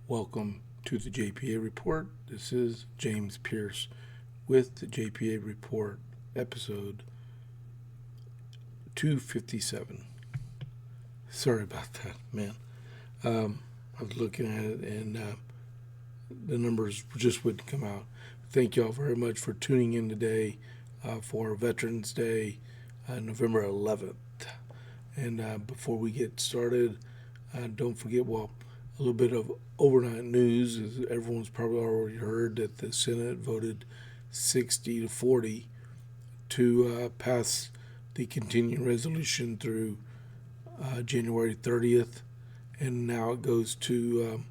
Welcome to the JP8 Report. This is James Pierce with the JP8 Report, episode 257. Sorry about that, man. I was looking at it and the numbers just wouldn't come out. Thank you all very much for tuning in today for Veterans Day, November 11th. And before we get started, don't forget, a little bit of overnight news. As everyone's probably already heard that the Senate voted 60-40 to pass the continuing resolution through January 30th. And now it goes to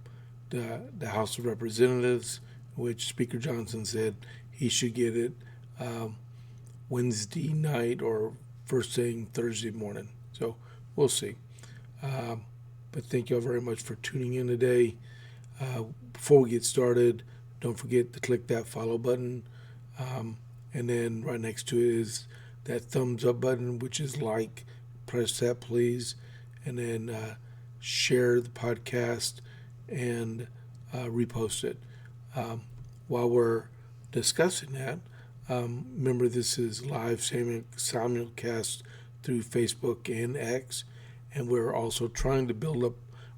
the House of Representatives, which Speaker Johnson said he should get it Wednesday night or first thing Thursday morning. So we'll see. But thank you all very much for tuning in today. Before we get started, don't forget to click that follow button. And then right next to it is that thumbs up button, which is like. Press that, please. And then share the podcast and repost it. While we're discussing that, remember this is live simulcast through Facebook and X. And we're also trying to build up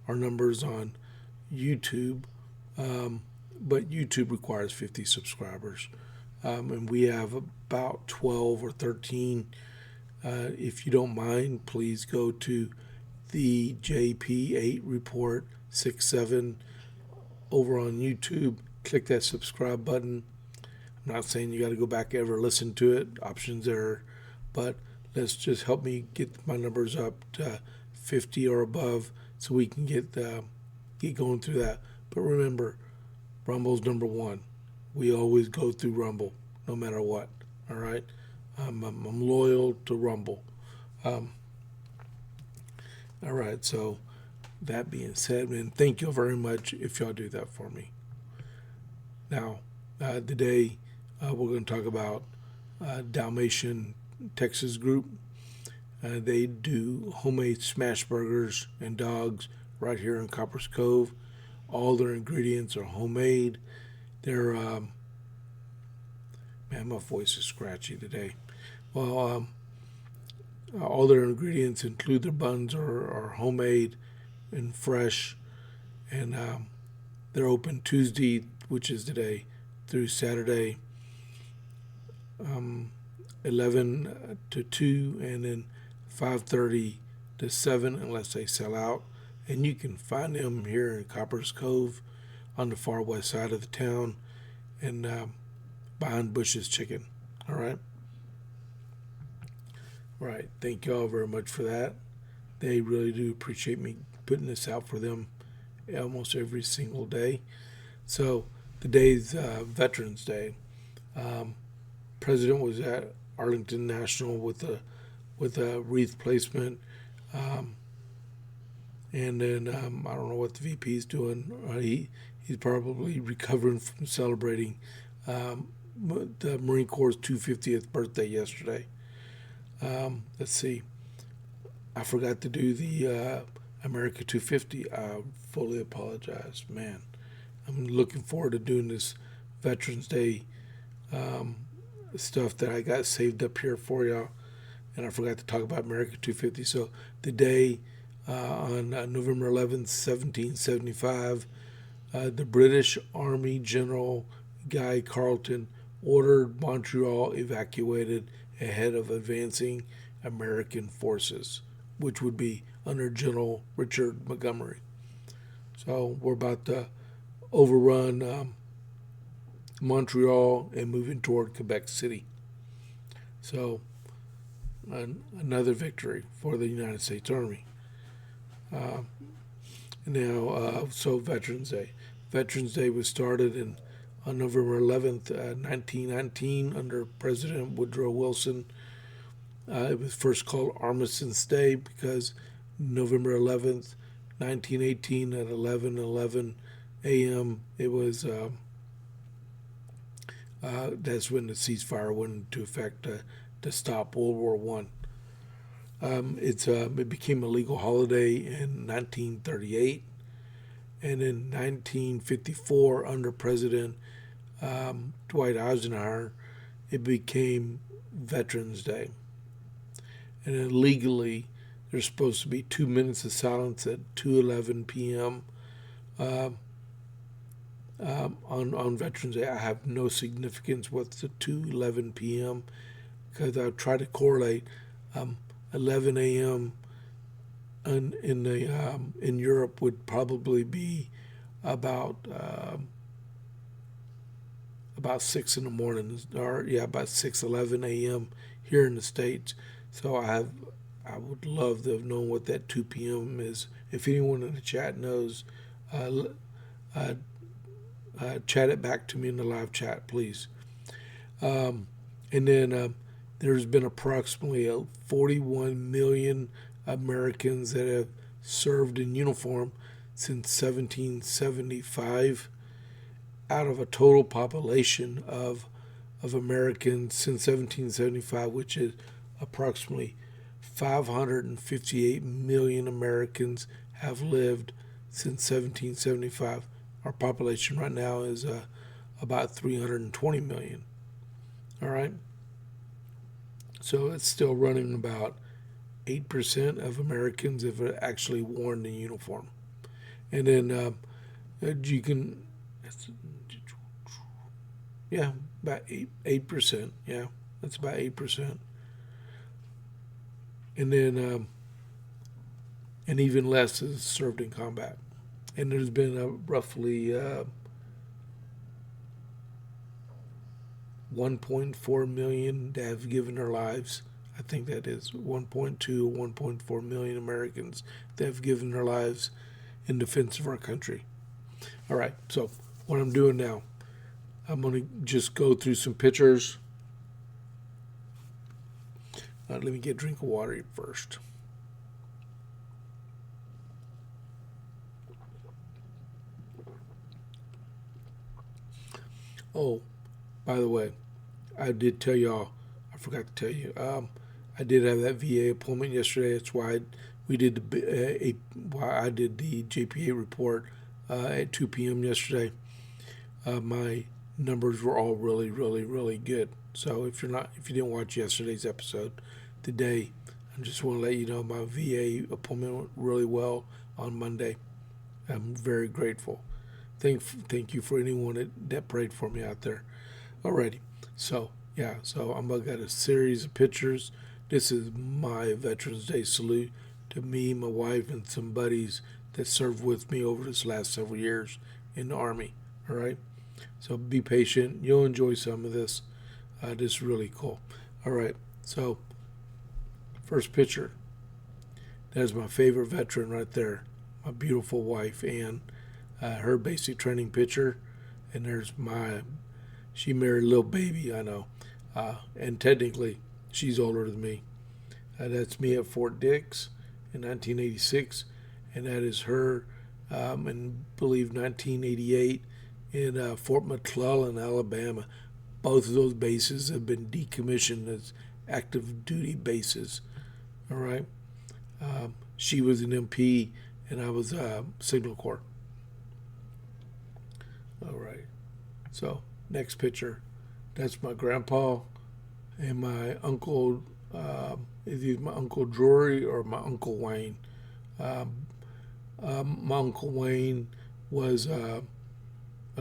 our numbers on YouTube, but YouTube requires 50 subscribers. And we have about 12 or 13. If you don't mind, please go to the JP8 Report 67 over on YouTube. Click that subscribe button. I'm not saying you got to go back and ever listen to it. Options there, but let's just help me get my numbers up to 50 or above, so we can get going through that. But remember, Rumble's number one. We always go through Rumble, no matter what. All right, I'm loyal to Rumble. All right. So that being said, man, thank you very much if y'all do that for me. Now, today we're going to talk about Dalmatian Texas Group. They do homemade smash burgers and dogs right here in Copper's Cove. All their ingredients are homemade. They're, man, my voice is scratchy today. Well, all their ingredients include their buns are homemade and fresh. And they're open Tuesday, which is today, through Saturday, 11 to 2, and then 5:30 to 7 unless they sell out. And you can find them here in Copper's Cove on the far west side of the town and behind Bush's Chicken. All right. Right. Thank you all very much for that. They really do appreciate me putting this out for them almost every single day. So today's Veterans Day. President was at Arlington National with a wreath placement, and then I don't know what the VP is doing. He's probably recovering from celebrating the Marine Corps' 250th birthday yesterday. Let's see. I forgot to do the America 250. I fully apologize, man. I'm looking forward to doing this Veterans Day stuff that I got saved up here for y'all. And I forgot to talk about America 250. So the day on November 11th, 1775, the British Army General Guy Carleton ordered Montreal evacuated ahead of advancing American forces, which would be under General Richard Montgomery. So we're about to overrun Montreal and moving toward Quebec City. So another victory for the United States Army. So Veterans Day. Veterans Day was started on November 11th, 1919 under President Woodrow Wilson. It was first called Armistice Day because November 11th, 1918 at 11:11 a.m. it was that's when the ceasefire went into effect to stop World War One. It became a legal holiday in 1938, And in 1954, under President Dwight Eisenhower, it became Veterans Day. And then legally, there's supposed to be 2 minutes of silence at 2:11 p.m. On Veterans Day. I have no significance with the 2:11 p.m. because I try to correlate 11 a.m. in Europe would probably be about 6 in the morning, or about 6:11 a.m. here in the States. So I would love to have known what that 2 p.m. is. If anyone in the chat knows, chat it back to me in the live chat, please. And then there's been approximately 41 million Americans that have served in uniform since 1775, out of a total population of Americans since 1775, which is approximately 558 million Americans have lived since 1775. Our population right now is about 320 million. All right. So it's still running about 8% of Americans have actually worn the uniform. And then you can, about 8%. Yeah, that's about 8%. And then, and even less is served in combat. And there's been roughly 1.4 million that have given their lives. I think that is 1.2 or 1.4 million Americans that have given their lives in defense of our country. All right, so what I'm doing now, I'm going to just go through some pictures. Let me get a drink of water first. Oh, by the way, I did tell y'all, I forgot to tell you, I did have that VA appointment yesterday. That's why I did the JP8 report at 2 p.m. yesterday. My numbers were all really, really, really good. So if you didn't watch yesterday's episode, today I just want to let you know my VA appointment went really well on Monday. I'm very grateful. Thank you for anyone that prayed for me out there. Alrighty, so I'm gonna got a series of pictures. This is my Veterans Day salute to me, my wife, and some buddies that served with me over this last several years in the Army. All right, so be patient. You'll enjoy some of this. This is really cool. All right, so first picture. That's my favorite veteran right there, my beautiful wife, Ann. Her basic training picture, and there's she married a little baby, I know, and technically she's older than me. That's me at Fort Dix in 1986, and that is her in, believe, 1988 in Fort McClellan, Alabama. Both of those bases have been decommissioned as active duty bases. All right. She was an MP, and I was Signal Corps. All right, so next picture, that's my grandpa and my uncle, is either my Uncle Drury or my Uncle Wayne. My Uncle Wayne was a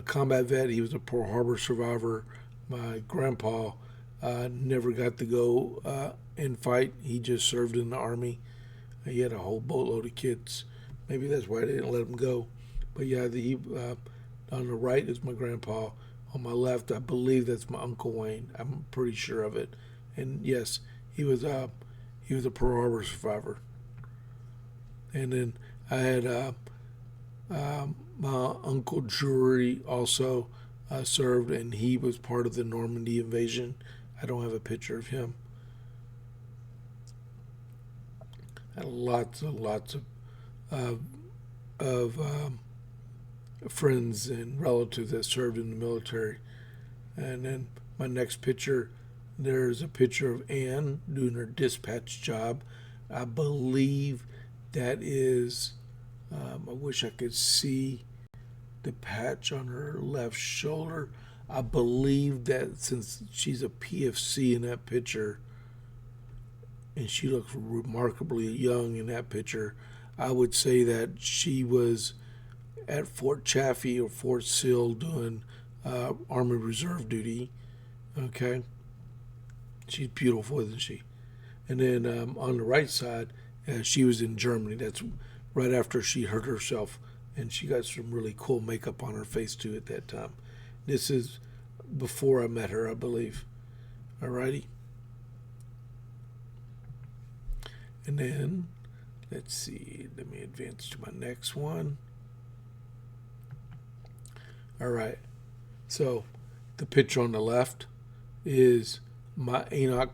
combat vet. He was a Pearl Harbor survivor. My grandpa never got to go and fight. He just served in the Army. He had a whole boatload of kids. Maybe that's why they didn't let him go. But yeah, on the right is my grandpa. On my left, I believe that's my Uncle Wayne. I'm pretty sure of it. And yes, he was a Pearl Harbor survivor. And then I had my Uncle Drury also served, and he was part of the Normandy invasion. I don't have a picture of him. I had lots and lots of friends and relatives that served in the military. And then my next picture, there's a picture of Ann doing her dispatch job. I believe that is I wish I could see the patch on her left shoulder. I believe that since she's a PFC in that picture, and she looks remarkably young in that picture, I would say that she was at Fort Chaffee or Fort Sill doing Army Reserve duty. Okay, she's beautiful, isn't she? And then on the right side, she was in Germany. That's right after she hurt herself, and she got some really cool makeup on her face too at that time. This is before I met her, I believe. Alrighty. And then, let's see, let me advance to my next one. All right, so the picture on the left is my Enoch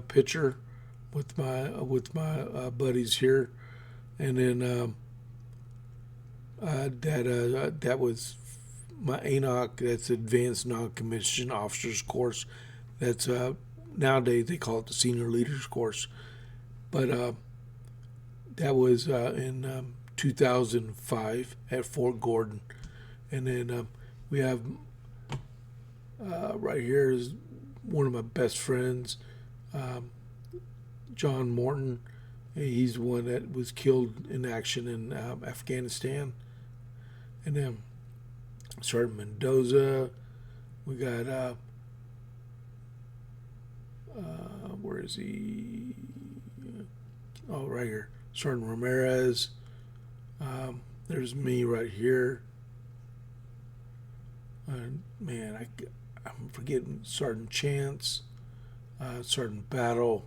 picture with my buddies here, and then that was my Enoch. That's Advanced Non-Commissioned Officers course. That's nowadays they call it the Senior Leaders course, but that was in 2005 at Fort Gordon, and then we have right here is one of my best friends, John Morton. He's the one that was killed in action in Afghanistan. And then Sergeant Mendoza. We got, where is he? Oh, right here. Sergeant Ramirez. There's me right here. Man, I'm forgetting Sergeant Chance, Sergeant Battle,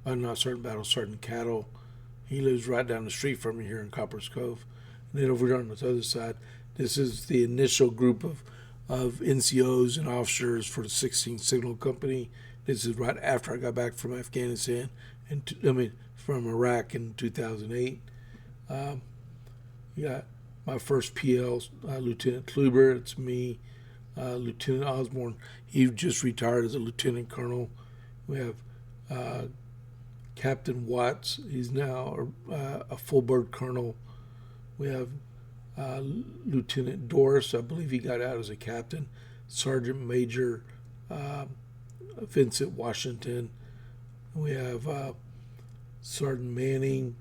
not Sergeant Battle, Sergeant Cattle. He lives right down the street from me here in Coppers Cove. And then over there on the other side, this is the initial group of NCOs and officers for the 16th Signal Company. This is right after I got back from Afghanistan, from Iraq in 2008. Yeah. My first PL, Lieutenant Kluber, it's me. Lieutenant Osborne, he just retired as a lieutenant colonel. We have Captain Watts, he's now a full bird colonel. We have Lieutenant Doris, I believe he got out as a captain. Sergeant Major Vincent Washington. We have Sergeant Manning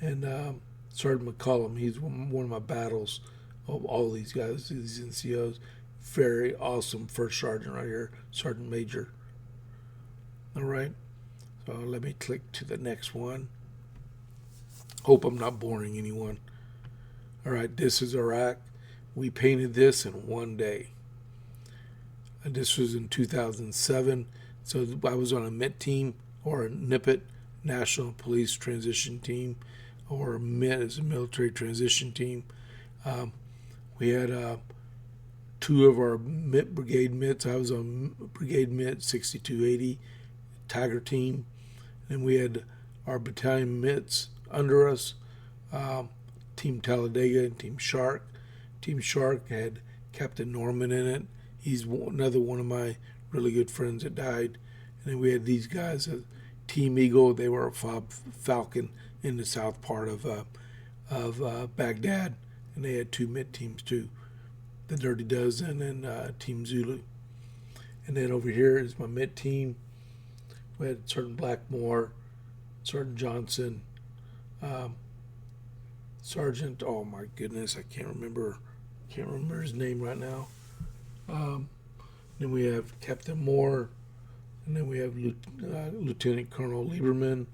and Sergeant McCullum. He's one of my battles of all these guys, these NCOs. Very awesome first sergeant right here, Sergeant Major. All right, so let me click to the next one. Hope I'm not boring anyone. All right, this is Iraq. We painted this in one day. This was in 2007. So I was on a MIT team, or a NIPT, National Police Transition Team, or MIT is a military transition team. We had two of our MIT brigade MITs. I was on Brigade MIT 6280 Tiger team, and we had our battalion MITs under us, Team Talladega and Team Shark. Team Shark had Captain Norman in it. He's another one of my really good friends that died. And then we had these guys, Team Eagle. They were a Falcon in the south part of Baghdad, and they had two MIT teams too, the Dirty Dozen and Team Zulu. And then over here is my MIT team. We had Sergeant Blackmore, Sergeant Johnson, Sergeant, oh my goodness, I can't remember his name right now. Then we have Captain Moore, and then we have Lieutenant Colonel Lieberman,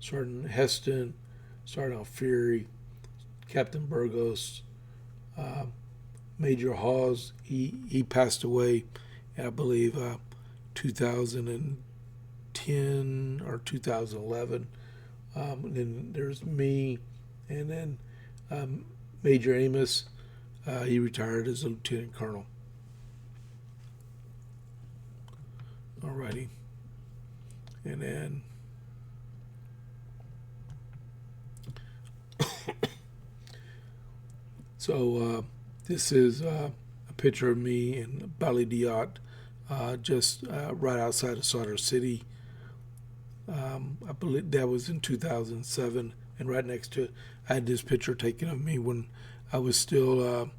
Sergeant Heston, Sergeant Alfieri, Captain Burgos, Major Hawes. He passed away, I believe, 2010 or 2011. And then there's me, and then Major Amos. He retired as a lieutenant colonel. Alrighty, and then so this is a picture of me in Ballydiot, just right outside of Sauter City. I believe that was in 2007, And right next to it, I had this picture taken of me when I was still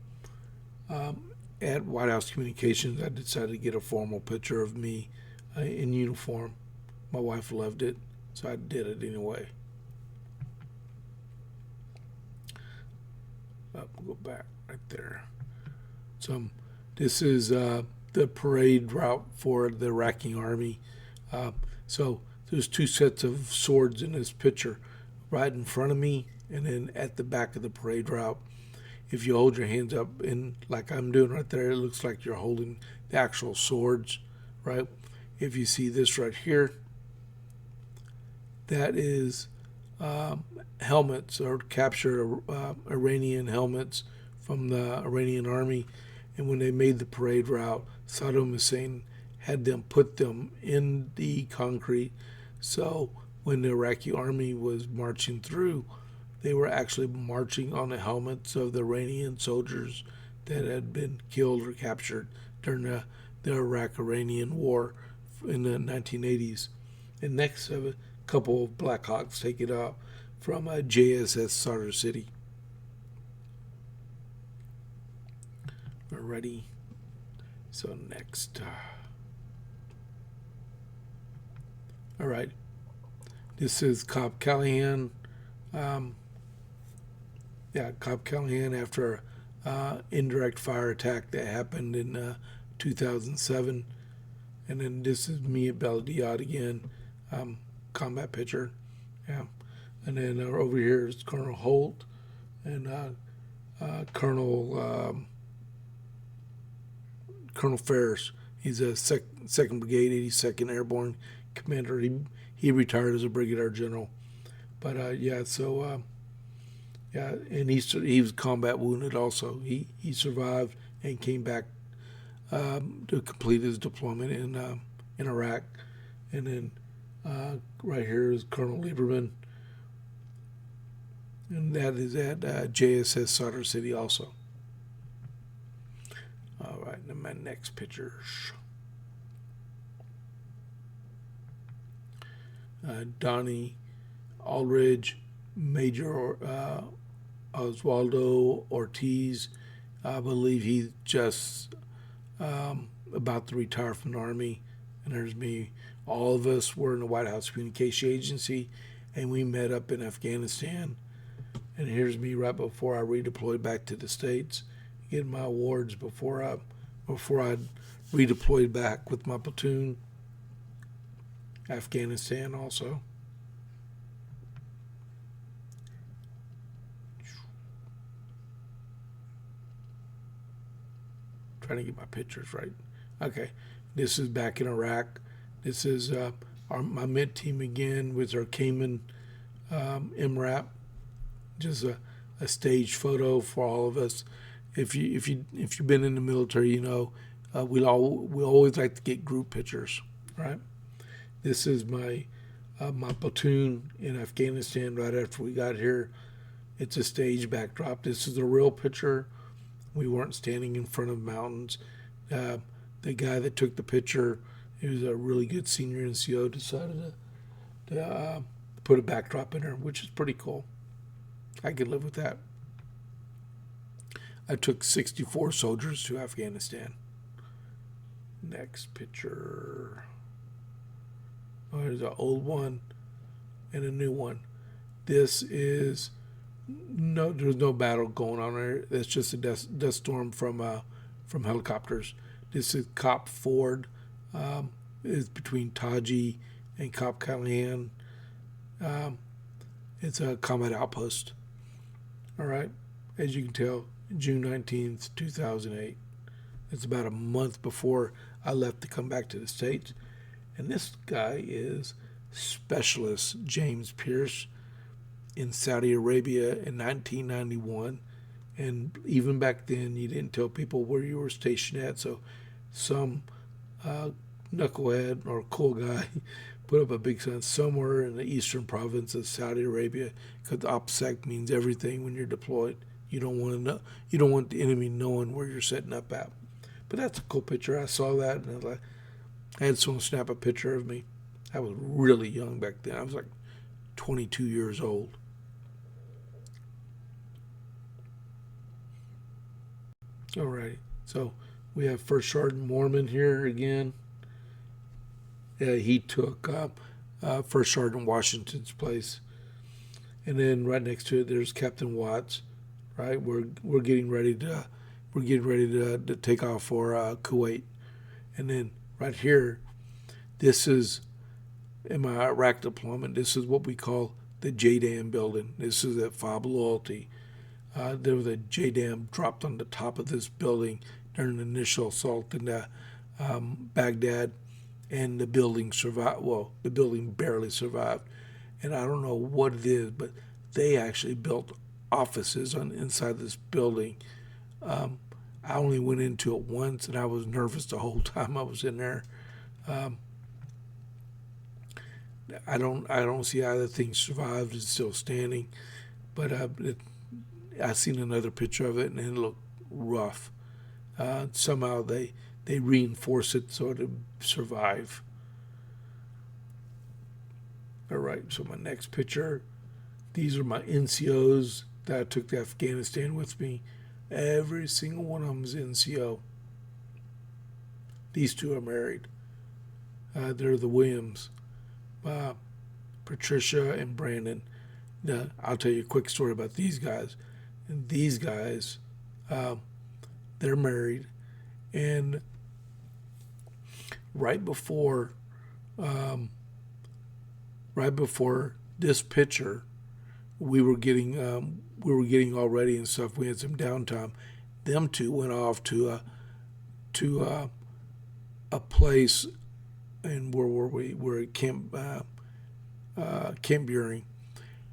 at White House Communications. I decided to get a formal picture of me in uniform. My wife loved it, so I did it anyway. We'll go back right there. So this is the parade route for the Iraqi army. So there's two sets of swords in this picture, right in front of me and then at the back of the parade route. If you hold your hands up in like I'm doing right there, it looks like you're holding the actual swords, right? If you see this right here, that is helmets or captured Iranian helmets from the Iranian army. And when they made the parade route, Saddam Hussein had them put them in the concrete. So when the Iraqi army was marching through, they were actually marching on the helmets of the Iranian soldiers that had been killed or captured during the Iraq-Iranian war in the 1980s. And next, a couple of Black Hawks take it up from JSS Sauder City. We're ready. So next. All right. This is Cobb Callahan. Cobb Callahan after indirect fire attack that happened in 2007. And then this is me at Baladiad again, combat picture. Yeah. And then over here is Colonel Holt and Colonel Ferris. He's a 2nd Brigade, 82nd Airborne Commander. He retired as a Brigadier General. But and he was combat wounded also. He survived and came back to complete his deployment in Iraq. And then right here is Colonel Lieberman, and that is at JSS Sauder City also. All right, then my next pictures. Donnie Aldridge, Major Oswaldo Ortiz. I believe he's just about to retire from the Army. And there's me. All of us were in the White House Communication Agency, and we met up in Afghanistan. And here's me right before I redeployed back to the States, getting my awards before I redeployed back with my platoon. Afghanistan also. Trying to get my pictures right. Okay, this is back in Iraq. This is my Mint team again with our Cayman MRAP. Just a stage photo for all of us. If you've been in the military, you know we always like to get group pictures, right? This is my platoon in Afghanistan right after we got here. It's a stage backdrop. This is a real picture. We weren't standing in front of mountains. The guy that took the picture, he was a really good senior NCO, decided to put a backdrop in there, which is pretty cool. I could live with that. I took 64 soldiers to Afghanistan. Next picture. Oh, there's an old one and a new one. This is there's no battle going on there. It's just a dust storm from helicopters. This is Cop Ford. It's between Taji and Cop Callahan. It's a combat outpost. All right, as you can tell, June 19th, 2008. It's about a month before I left to come back to the States. And this guy is Specialist James Pierce in Saudi Arabia in 1991. And even back then, you didn't tell people where you were stationed at. So some knucklehead or cool guy put up a big sign somewhere in the eastern province of Saudi Arabia, because OPSEC means everything when you're deployed. You don't want to know. You don't want the enemy knowing where you're setting up at. But that's a cool picture. I saw that, and I had someone snap a picture of me. I was really young back then. I was like 22 years old. All right. So we have First Sergeant Mormon here again. He took First Sergeant Washington's place, and then right next to it, there's Captain Watts. Right, we're getting ready to take off for Kuwait, and then right here, this is in my Iraq deployment. This is what we call the JDAM building. This is at FOB Loyalty. There was a JDAM dropped on the top of this building during the initial assault in Baghdad, and the building survived. Well, the building barely survived, and I don't know what it is, but they actually built offices on inside this building. I only went into it once, and I was nervous the whole time I was in there. I don't see how the thing survived. It's still standing, but I seen another picture of it, and it looked rough. Somehow they reinforce it so it would survive. All right, so my next picture, these are my NCOs that I took to Afghanistan with me. Every single one of them is NCO. These two are married. They're the Williams, Patricia and Brandon. Now, I'll tell you a quick story about these guys. And these guys, they're married, and right before this picture, we were getting all ready and stuff. We had some downtime. Them two went off to a place, and where were we? We're at Camp Buring.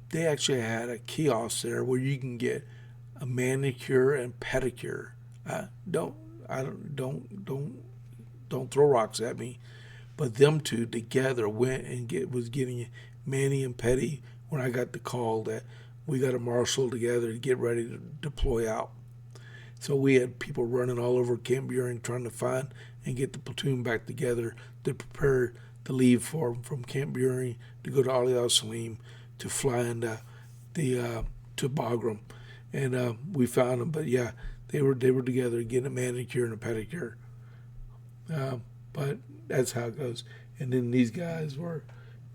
They actually had a kiosk there where you can get a manicure and pedicure. Don't throw rocks at me. But them two together went and was getting mani and pedi when I got the call that we got to marshal together to get ready to deploy out. So we had people running all over Camp Buring trying to find and get the platoon back together to prepare to leave from Camp Buring to go to Ali al-Salim to fly into to Bagram. And we found them, but yeah, they were together getting a manicure and a pedicure. But that's how it goes. And then these guys were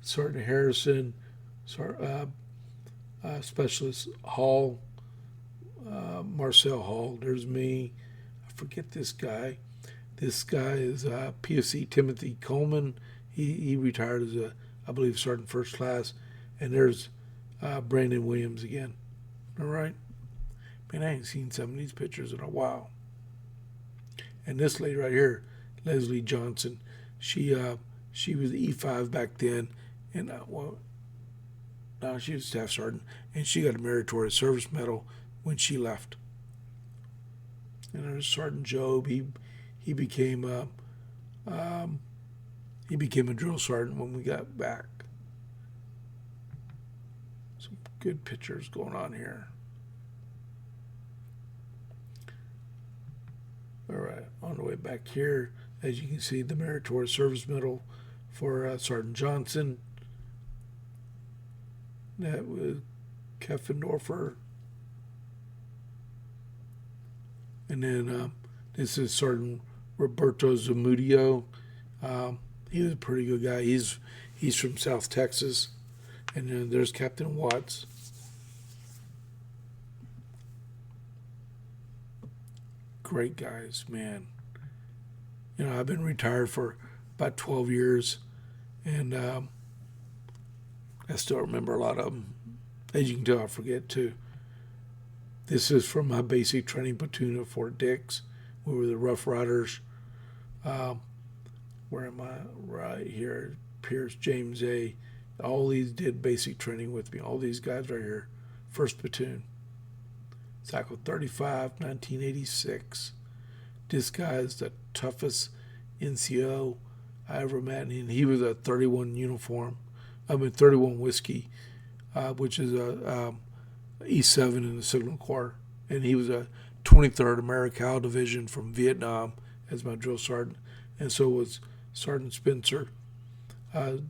Sergeant Harrison, Specialist Hall, Marcel Hall. There's me. I forget this guy. This guy is PFC Timothy Coleman. He retired as I believe, Sergeant First Class. And there's Brandon Williams again. All right. Man, I ain't seen some of these pictures in a while. And this lady right here, Leslie Johnson, she was E5 back then, and she was staff sergeant, and she got a meritorious service medal when she left. And there's Sergeant Job. He became a drill sergeant when we got back. Some good pictures going on here. All right, on the way back here, as you can see, the Meritorious Service Medal for Sergeant Johnson. That was Keffendorfer. And then this is Sergeant Roberto Zamudio. He was a pretty good guy. He's from South Texas. And then there's Captain Watts. Great guys, man. You know, I've been retired for about 12 years, and I still remember a lot of them. As you can tell, I forget too. This is from my basic training platoon at Fort Dix. We were the Rough Riders. Where am I? Right here. Pierce, James A. All these did basic training with me. All these guys right here. First platoon. Cycle 35, 1986. This guy is the toughest NCO I ever met, and he was a 31 whiskey, which is a E7 in the Signal Corps, and he was a 23rd Americal Division from Vietnam as my drill sergeant, and so was Sergeant Spencer.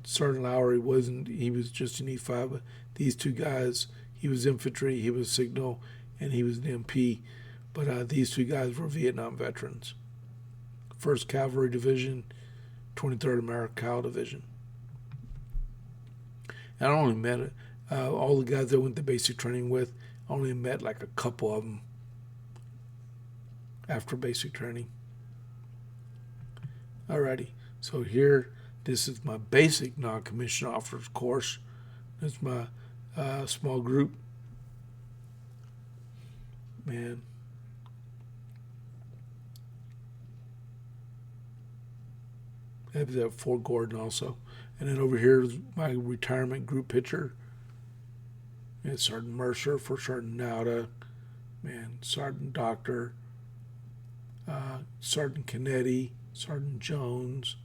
Sergeant Lowry wasn't; he was just an E5. But these two guys, he was infantry, he was signal, and he was an MP. But these two guys were Vietnam veterans. 1st Cavalry Division, 23rd American Division. And I only met all the guys I went to basic training with. I only met like a couple of them after basic training. Alrighty, so here, this is my basic non-commissioned officers course. That's my small group. Man. I have that Fort Gordon also. And then over here is my retirement group picture. And Sergeant Mercer, First Sergeant Nauta, man, Sergeant Doctor, Sergeant Canetti, Sergeant Jones,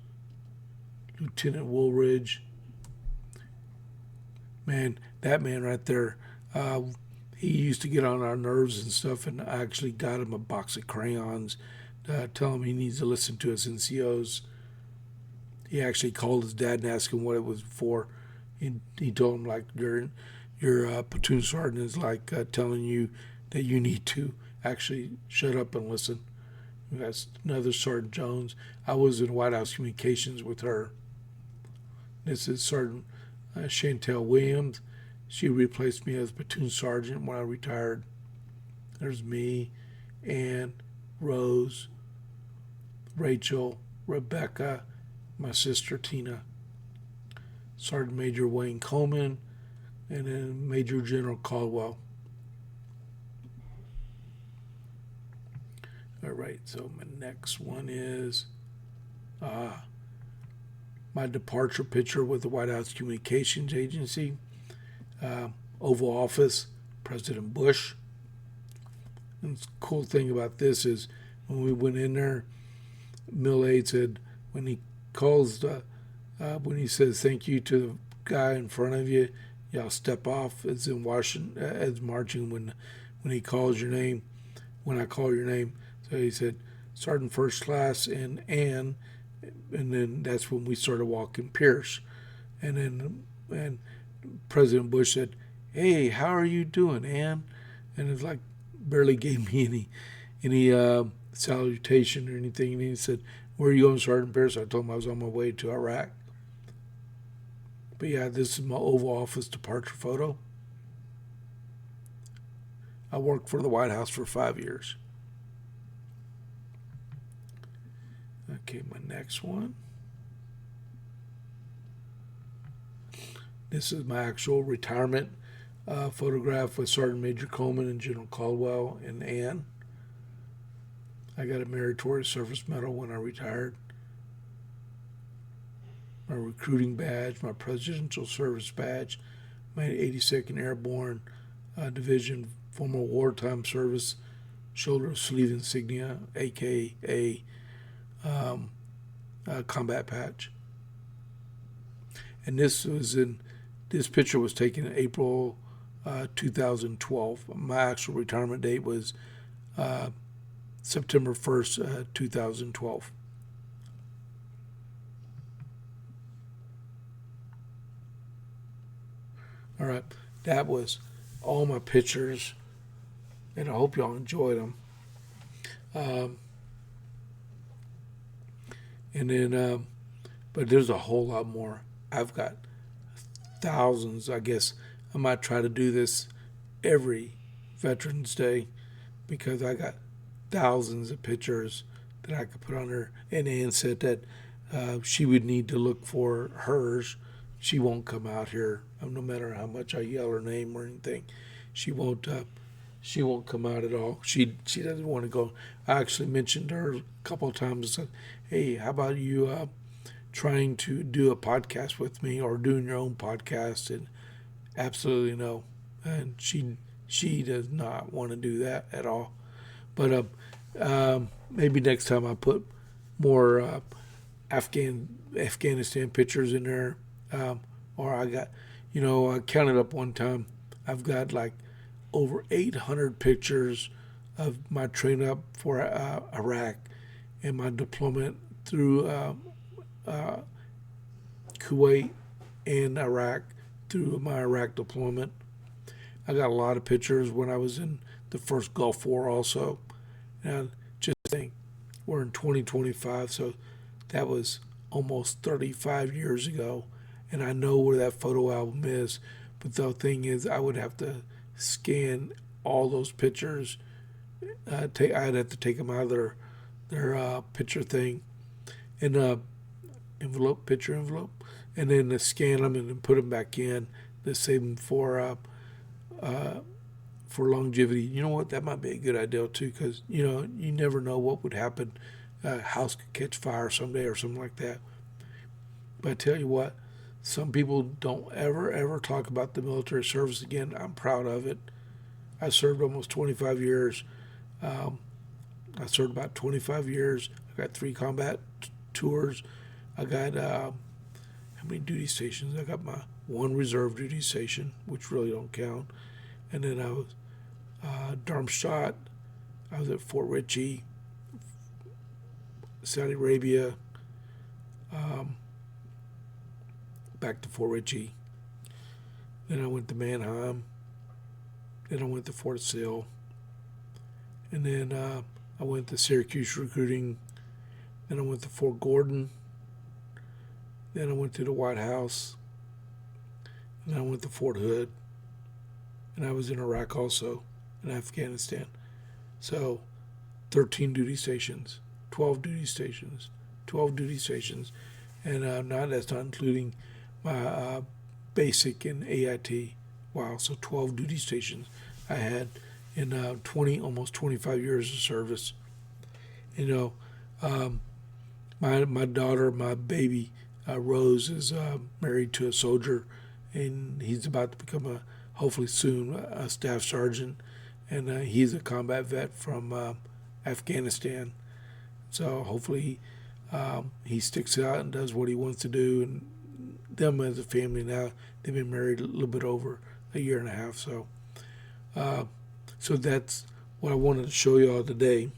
Lieutenant Woolridge. Man, that man right there, he used to get on our nerves and stuff, and I actually got him a box of crayons, tell him he needs to listen to his NCOs. He actually called his dad and asked him what it was for. He told him, like, your platoon sergeant is like telling you that you need to actually shut up and listen. That's another Sergeant Jones. I was in White House Communications with her. This is Sergeant Chantel Williams. She replaced me as platoon sergeant when I retired. There's me, Ann, Rose, Rachel, Rebecca, my sister Tina, Sergeant Major Wayne Coleman, and then Major General Caldwell. All right, so my next one is my departure picture with the White House Communications Agency. Oval Office, President Bush. And the cool thing about this is when we went in there, Mill Aide said when he calls, when he says thank you to the guy in front of you, y'all step off. It's in Washington, as marching when he calls your name, when I call your name. So he said Sergeant First Class and Ann, and then that's when we started walking Pierce. And President Bush said, "Hey, how are you doing, Ann?" And it's like barely gave me any salutation or anything. And he said, "Where are you going, Sergeant Pierce?" I told him I was on my way to Iraq. But yeah, this is my Oval Office departure photo. I worked for the White House for 5 years. Okay, my next one. This is my actual retirement photograph with Sergeant Major Coleman and General Caldwell and Ann. I got a Meritorious Service Medal when I retired. My recruiting badge, my Presidential Service badge, my 82nd Airborne Division former wartime service shoulder sleeve insignia, aka combat patch. And this picture was taken in April 2012. My actual retirement date was September 1st, 2012. All right, that was all my pictures, and I hope y'all enjoyed them. But there's a whole lot more. I've got thousands. I guess I might try to do this every Veterans Day because I got thousands of pictures that I could put on there. And Ann said that she would need to look for hers. She won't come out here, no matter how much I yell her name or anything. She won't come out at all. She doesn't want to go. I actually mentioned to her a couple of times and said, "Hey, how about you trying to do a podcast with me or doing your own podcast?" And absolutely no. And she does not want to do that at all. But maybe next time I put more Afghanistan pictures in there. Or I got, I counted up one time. I've got like over 800 pictures of my train up for Iraq and my deployment through Kuwait and Iraq through my Iraq deployment. I got a lot of pictures when I was in the first Gulf War also. Now, just think, we're in 2025, so that was almost 35 years ago, and I know where that photo album is. But the thing is, I would have to scan all those pictures. I'd have to take them out of their picture thing and picture envelope, and then scan them and then put them back in to save them for longevity. You know what? That might be a good idea too, because you never know what would happen. House could catch fire someday or something like that. But I tell you what, some people don't ever talk about the military service again. I'm proud of it. I served almost 25 years. I served about 25 years. I got 3 combat tours. I got how many duty stations? I got my 1 reserve duty station, which really don't count. And then I was Darmstadt. I was at Fort Ritchie, Saudi Arabia, back to Fort Ritchie. Then I went to Mannheim. Then I went to Fort Sill. And then I went to Syracuse recruiting. Then I went to Fort Gordon. Then I went to the White House. And I went to Fort Hood. And I was in Iraq also, in Afghanistan. So 13 duty stations, 12 duty stations, 12 duty stations. And that's not including my basic and AIT. Wow, so 12 duty stations I had in almost 25 years of service. My daughter, my baby, Rose, is married to a soldier, and he's about to become hopefully soon, a staff sergeant, and he's a combat vet from Afghanistan. So hopefully he sticks it out and does what he wants to do. And them as a family now, they've been married a little bit over a year and a half. So that's what I wanted to show you all today.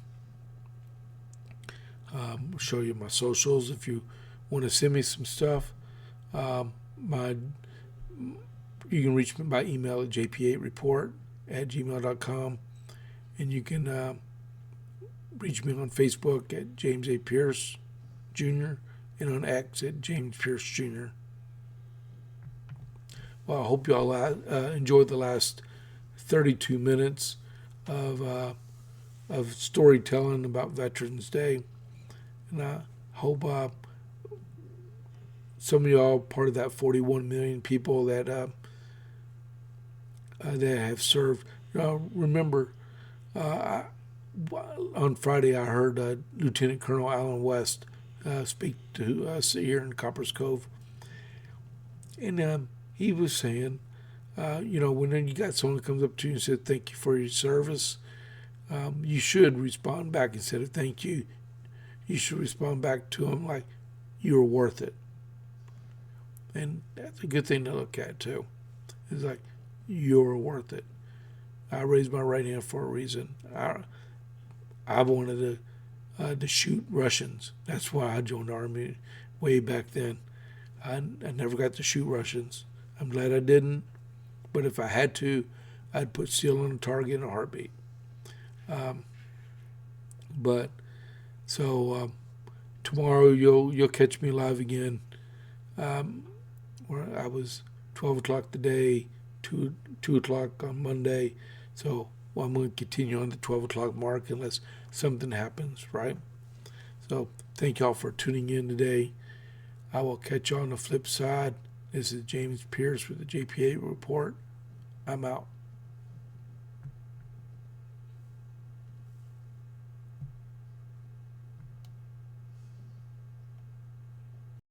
I'll show you my socials if you want to send me some stuff. You can reach me by email at jp8report@gmail.com, and you can reach me on Facebook at James A. Pierce Jr. and on X at James Pierce Jr. Well, I hope you all enjoyed the last 32 minutes of storytelling about Veterans Day, and I hope some of y'all part of that 41 million people that have served. Remember, on Friday I heard Lieutenant Colonel Alan West speak to us here in Coppers Cove, and he was saying, when you got someone that comes up to you and says thank you for your service, you should respond back instead of thank you. You should respond back to them like you were worth it, and that's a good thing to look at too. It's like, you're worth it. I raised my right hand for a reason. I wanted to shoot Russians. That's why I joined the Army way back then. I never got to shoot Russians. I'm glad I didn't. But if I had to, I'd put steel on a target in a heartbeat. Tomorrow you'll catch me live again. Where I was 12 o'clock today, 2 o'clock on Monday. So I'm going to continue on the 12 o'clock mark unless something happens, right? So thank y'all for tuning in today. I will catch you on the flip side. This is James Pierce with the JP8 Report. I'm out.